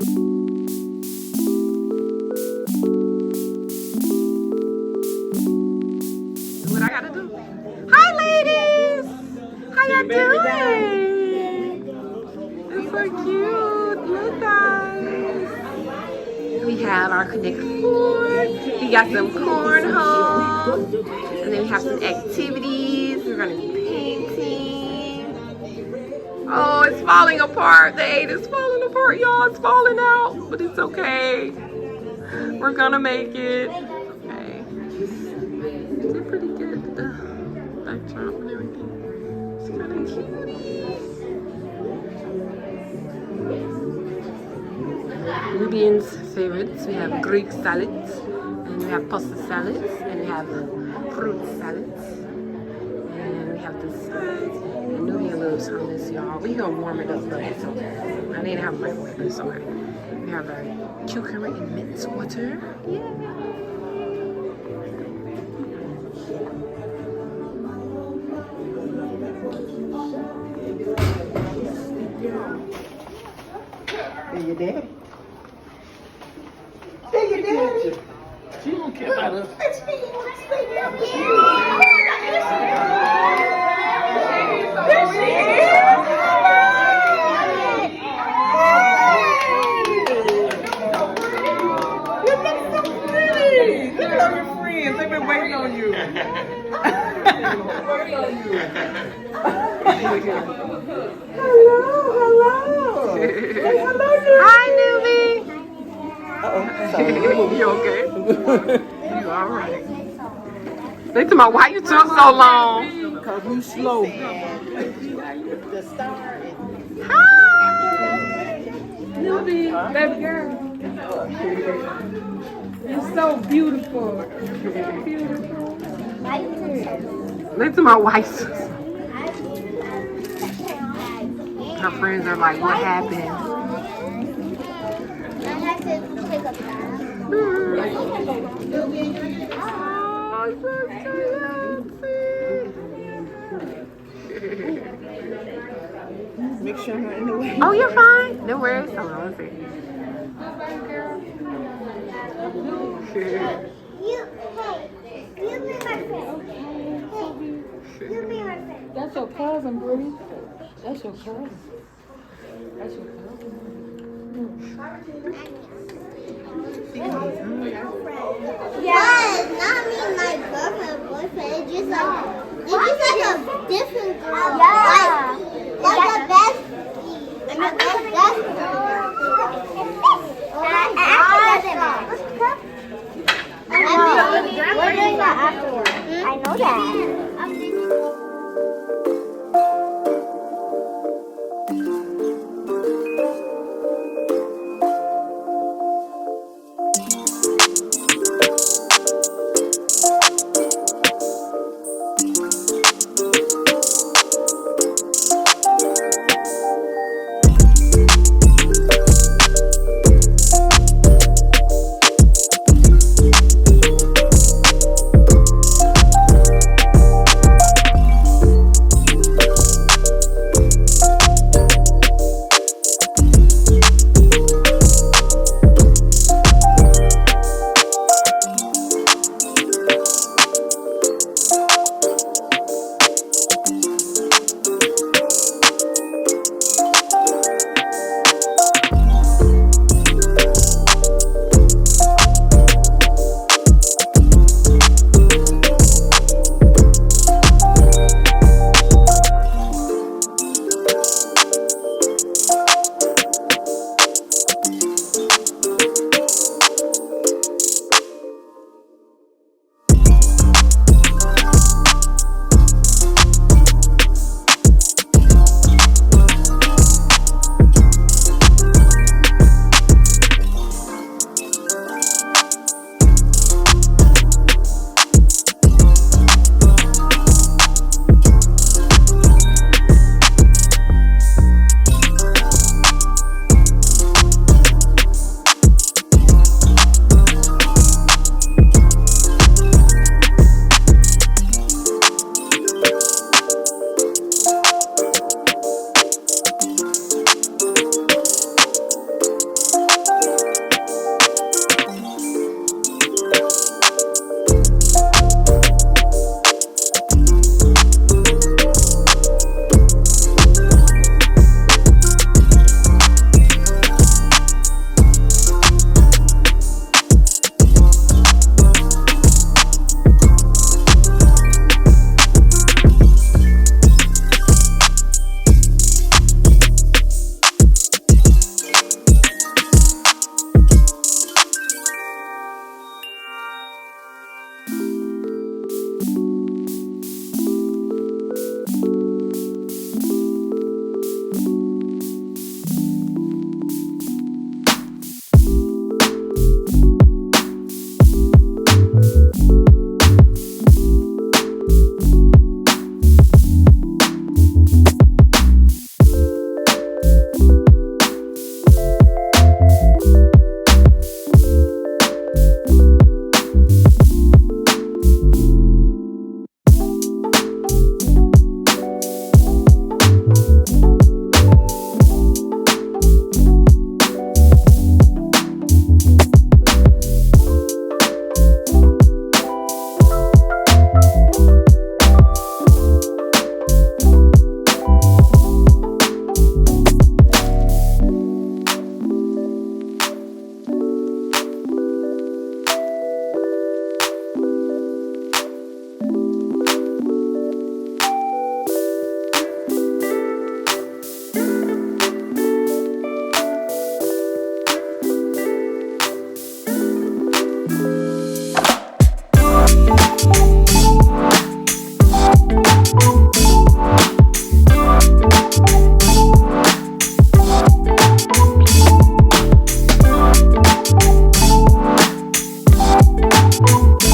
What I gotta do? Hi, ladies! How y'all doing? It's so cute. Look, guys. We have our connected four. We got some cornhole. And then we have some activities. We're gonna be painting. Oh, it's falling apart. The 8 is falling apart, y'all. It's falling out, but it's okay. We're gonna make it. Okay. They're pretty good. The backdrop and everything. It's kind of cutie. Nubian's favorites. We have Greek salads, and we have pasta salads, and we have fruit salads, and we have this side. And Nubian loves hummus, y'all. We gonna warm it up, but it's okay. I need to have microwave, but it's okay. We have our cucumber and mint water. Yeah. There your daddy. There your daddy. She don't care about us. They've been waiting on you. Hello. Say hello, Nubi. Hi, Nubi. Sorry. You okay? You all right? They tell me why you took so long. Because you slow. The star is... Hi, Nubi, baby girl. You're so beautiful. Beautiful. they tell my wife. Her friends are like, what happened? I have to take a bath. Oh, so Make sure I'm not in the way. oh, you're fine. No worries. Hold on, let's see. You be my friend. You be my friend. That's your cousin, Bree. That's your cousin. That's your cousin. Yeah, it's not me, my girlfriend, boyfriend. It's just like a different girl. Yeah. Like a best. Like a best girl. We're doing that afterwards. I know that. Bye.